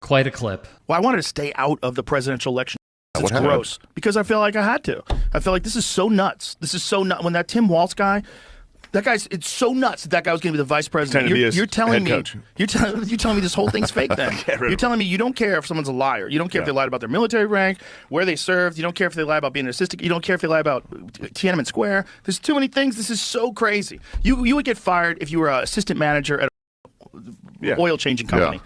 Quite a clip. Well, I wanted to stay out of the presidential election. It's What gross. happened? Because I feel like I had to. I feel like this is so nuts. This is so nuts. When that Tim Walz guy, it's so nuts that guy was going to be the vice president. You're telling me, you're telling me this whole thing's fake then. You're telling me you don't care if someone's a liar. You don't care if they lied about their military rank, where they served. You don't care if they lie about being an assistant. You don't care if they lie about Tiananmen Square. There's too many things. This is so crazy. You would get fired if you were an assistant manager at an oil changing company. Yeah.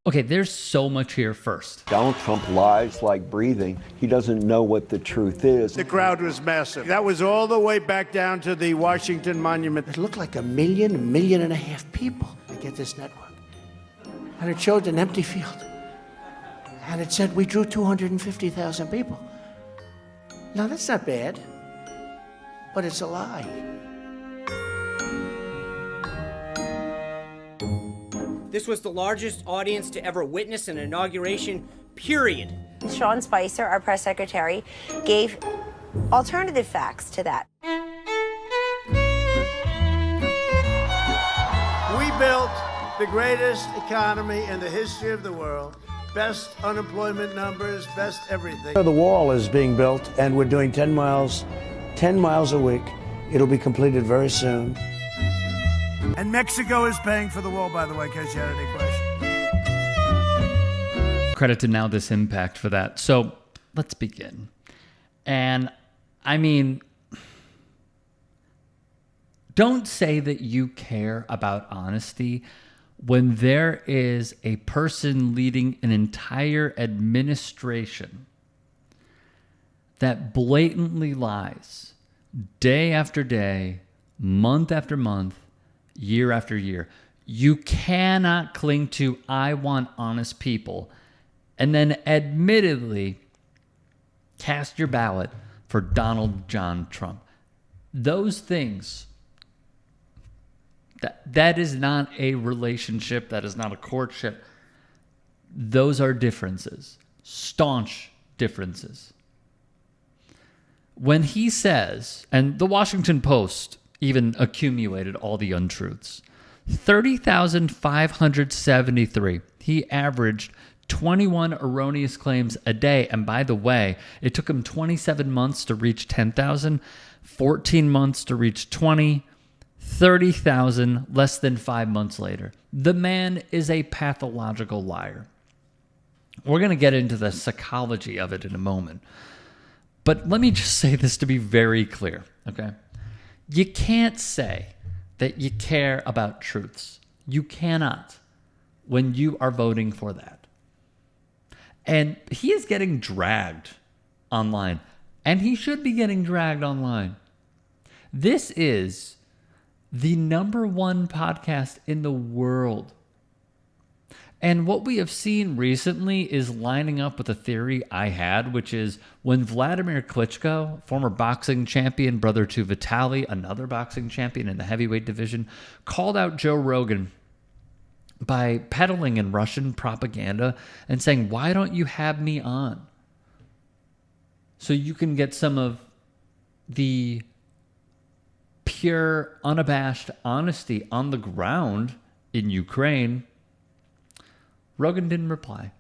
Okay, there's so much here first. Donald Trump lies like breathing. He doesn't know what the truth is. The crowd was massive. That was all the way back down to the Washington Monument. It looked like 1 million, 1.5 million people to get this network. And it showed an empty field. And it said we drew 250,000 people. Now, that's not bad, but it's a lie. This was the largest audience to ever witness an inauguration, period. Sean Spicer, our press secretary, gave alternative facts to that. We built the greatest economy in the history of the world. Best unemployment numbers, best everything. The wall is being built, and we're doing 10 miles a week. It'll be completed very soon. And Mexico is paying for the wall, by the way, in case you had any questions. Credit to Now This Impact for that. So let's begin. And I mean, don't say that you care about honesty when there is a person leading an entire administration that blatantly lies day after day, month after month, year after year. You cannot cling to, I want honest people, and then admittedly cast your ballot for Donald John Trump. Those things, that is not a relationship, that is not a courtship. Those are differences, staunch differences. When he says, and the Washington Post even accumulated all the untruths. 30,573. He averaged 21 erroneous claims a day. And by the way, it took him 27 months to reach 10,000, 14 months to reach 20, 30,000 less than 5 months later. The man is a pathological liar. We're going to get into the psychology of it in a moment. But let me just say this to be very clear, okay? You can't say that you care about truths. You cannot when you are voting for that. And he is getting dragged online. And he should be getting dragged online. This is the #1 podcast in the world. And what we have seen recently is lining up with a theory I had, which is when Vladimir Klitschko, former boxing champion, brother to Vitaly, another boxing champion in the heavyweight division, called out Joe Rogan by peddling in Russian propaganda and saying, why don't you have me on? So you can get some of the pure, unabashed honesty on the ground in Ukraine. Rogan didn't reply.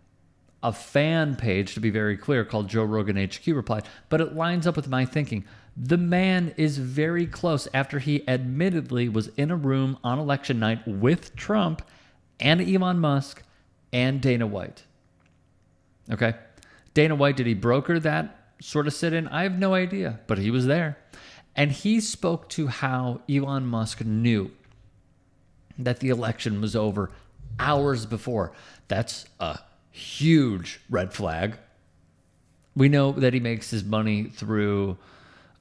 A fan page, to be very clear, called Joe Rogan HQ replied, but it lines up with my thinking. The man is very close after he admittedly was in a room on election night with Trump and Elon Musk and Dana White. Okay? Dana White, did he broker that sort of sit-in? I have no idea, but he was there. And he spoke to how Elon Musk knew that the election was over hours before. That's a huge red flag. We know that he makes his money through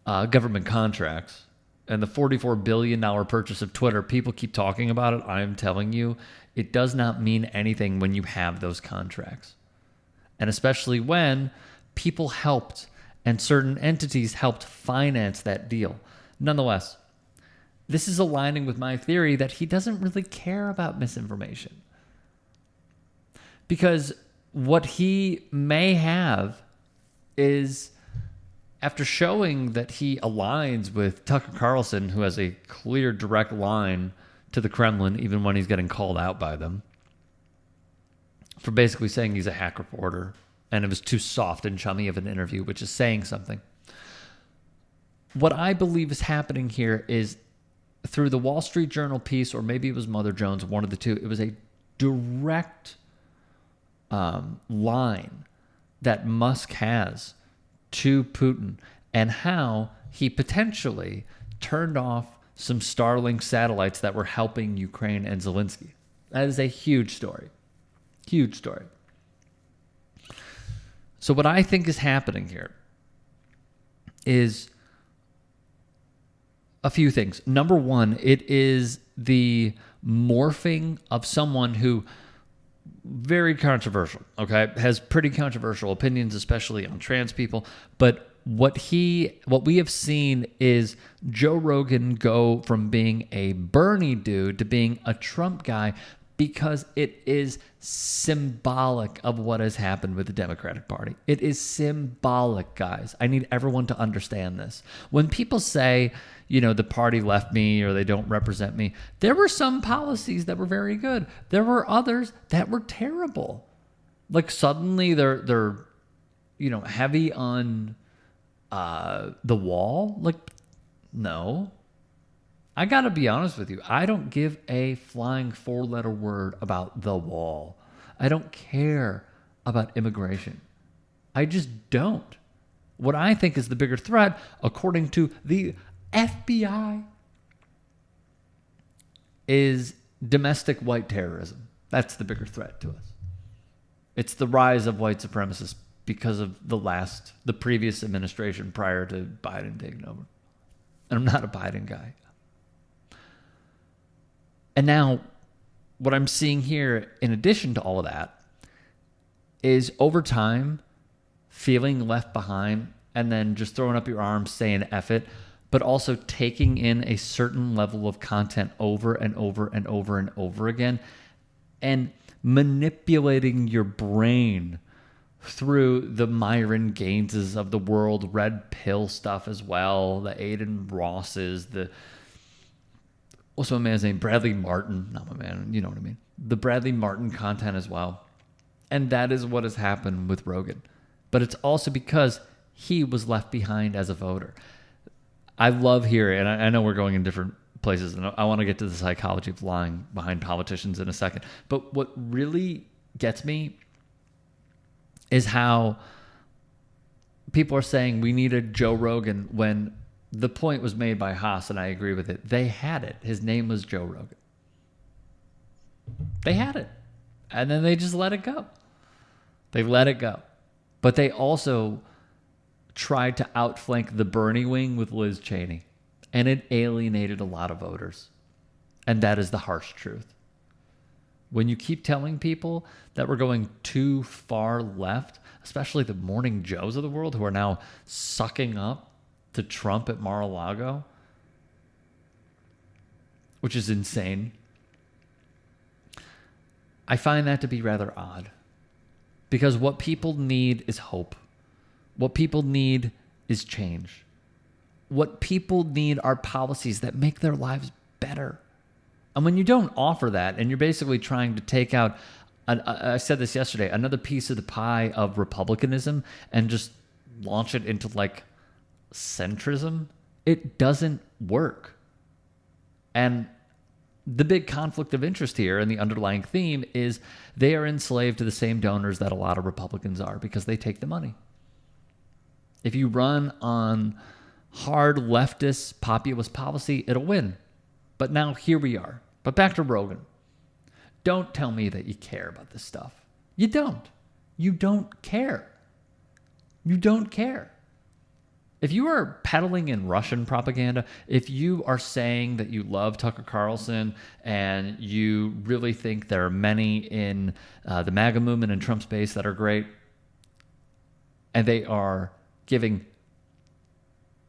government contracts. And the $44 billion purchase of Twitter, people keep talking about it. I'm telling you, it does not mean anything when you have those contracts. And especially when people helped and certain entities helped finance that deal. Nonetheless, this is aligning with my theory that he doesn't really care about misinformation. Because what he may have is, after showing that he aligns with Tucker Carlson, who has a clear, direct line to the Kremlin, even when he's getting called out by them, for basically saying he's a hack reporter, and it was too soft and chummy of an interview, which is saying something. What I believe is happening here is through the Wall Street Journal piece, or maybe it was Mother Jones, one of the two, it was a direct line that Musk has to Putin and how he potentially turned off some Starlink satellites that were helping Ukraine and Zelensky. That is a huge story. Huge story. So what I think is happening here is a few things. Number one, it is the morphing of someone who very controversial, okay, has pretty controversial opinions, especially on trans people. But what we have seen is Joe Rogan go from being a Bernie dude to being a Trump guy because it is symbolic of what has happened with the Democratic Party. It is symbolic, guys. I need everyone to understand this. When people say, the party left me or they don't represent me, there were some policies that were very good. There were others that were terrible. Like suddenly they're heavy on the wall. Like, no. I got to be honest with you. I don't give a flying 4-letter word about the wall. I don't care about immigration. I just don't. What I think is the bigger threat, according to the FBI, is domestic white terrorism. That's the bigger threat to us. It's the rise of white supremacists because of the previous administration prior to Biden taking over. And I'm not a Biden guy. And now, what I'm seeing here, in addition to all of that, is over time, feeling left behind and then just throwing up your arms saying F it, but also taking in a certain level of content over and over and over and over again and manipulating your brain through the Myron Gaineses of the world, red pill stuff as well, the Aiden Rosses, also a man's name, Bradley Martin, not my man, you know what I mean, the Bradley Martin content as well. And that is what has happened with Rogan. But it's also because he was left behind as a voter. I love hearing, and I know we're going in different places, and I want to get to the psychology of lying behind politicians in a second. But what really gets me is how people are saying we need a Joe Rogan when the point was made by Haas, and I agree with it. They had it. His name was Joe Rogan. They had it. And then they just let it go. They let it go. But they also tried to outflank the Bernie wing with Liz Cheney. And it alienated a lot of voters. And that is the harsh truth. When you keep telling people that we're going too far left, especially the Morning Joes of the world who are now sucking up to Trump at Mar-a-Lago, which is insane. I find that to be rather odd because what people need is hope. What people need is change. What people need are policies that make their lives better. And when you don't offer that and you're basically trying to take out, I said this yesterday, another piece of the pie of republicanism and just launch it into like centrism, it doesn't work. And the big conflict of interest here and the underlying theme is they are enslaved to the same donors that a lot of Republicans are because they take the money. If you run on hard leftist populist policy, it'll win. But now here we are. But back to Rogan. Don't tell me that you care about this stuff. You don't. You don't care. You don't care. If you are peddling in Russian propaganda, if you are saying that you love Tucker Carlson and you really think there are many in the MAGA movement and Trump's base that are great, and they are giving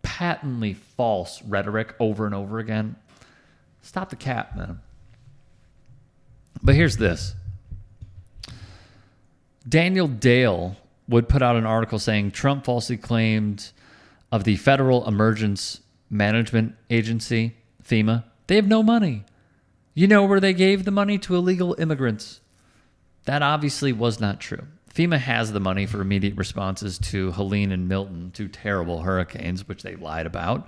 patently false rhetoric over and over again, stop the cap, man. But here's this. Daniel Dale would put out an article saying Trump falsely claimed of the Federal Emergency Management Agency, FEMA, they have no money. You know where they gave the money? To illegal immigrants. That obviously was not true. FEMA has the money for immediate responses to Helene and Milton, 2 terrible hurricanes, which they lied about,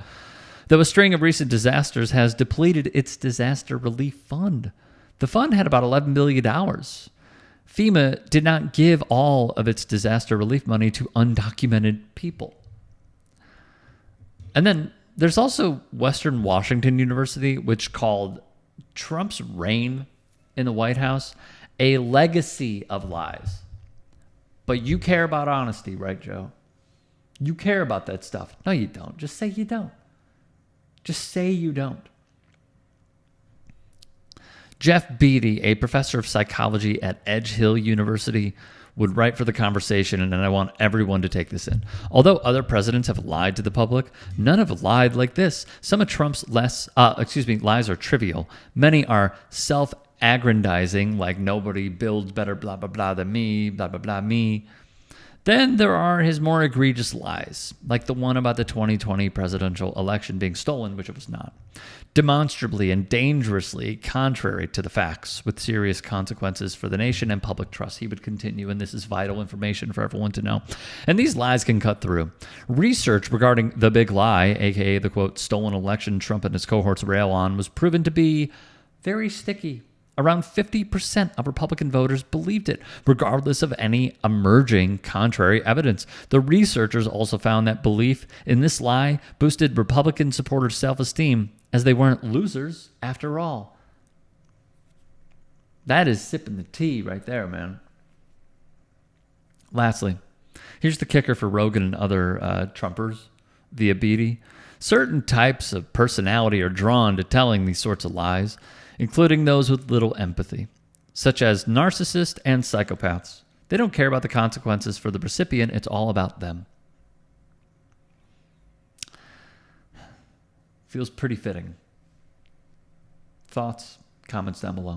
though a string of recent disasters has depleted its disaster relief fund. The fund had about $11 billion. FEMA did not give all of its disaster relief money to undocumented people. And then there's also Western Washington University, which called Trump's reign in the White House a legacy of lies. But you care about honesty, right, Joe? You care about that stuff. No, you don't. Just say you don't. Just say you don't. Jeff Beatty, a professor of psychology at Edge Hill University, would write for The Conversation, and I want everyone to take this in. Although other presidents have lied to the public, none have lied like this. Some of Trump's lies are trivial. Many are self-aggrandizing, like nobody builds better blah, blah, blah than me, blah, blah, blah, me. Then there are his more egregious lies, like the one about the 2020 presidential election being stolen, which it was not. Demonstrably and dangerously contrary to the facts, with serious consequences for the nation and public trust. He would continue, and this is vital information for everyone to know. And these lies can cut through. Research regarding the big lie, aka the, quote, stolen election Trump and his cohorts rail on, was proven to be very sticky. Around 50% of Republican voters believed it, regardless of any emerging contrary evidence. The researchers also found that belief in this lie boosted Republican supporters' self-esteem, as they weren't losers after all. That is sipping the tea right there, man. Lastly, here's the kicker for Rogan and other Trumpers via Beatty. Certain types of personality are drawn to telling these sorts of lies, including those with little empathy, such as narcissists and psychopaths. They don't care about the consequences for the recipient. It's all about them. Feels pretty fitting. Thoughts, comments down below.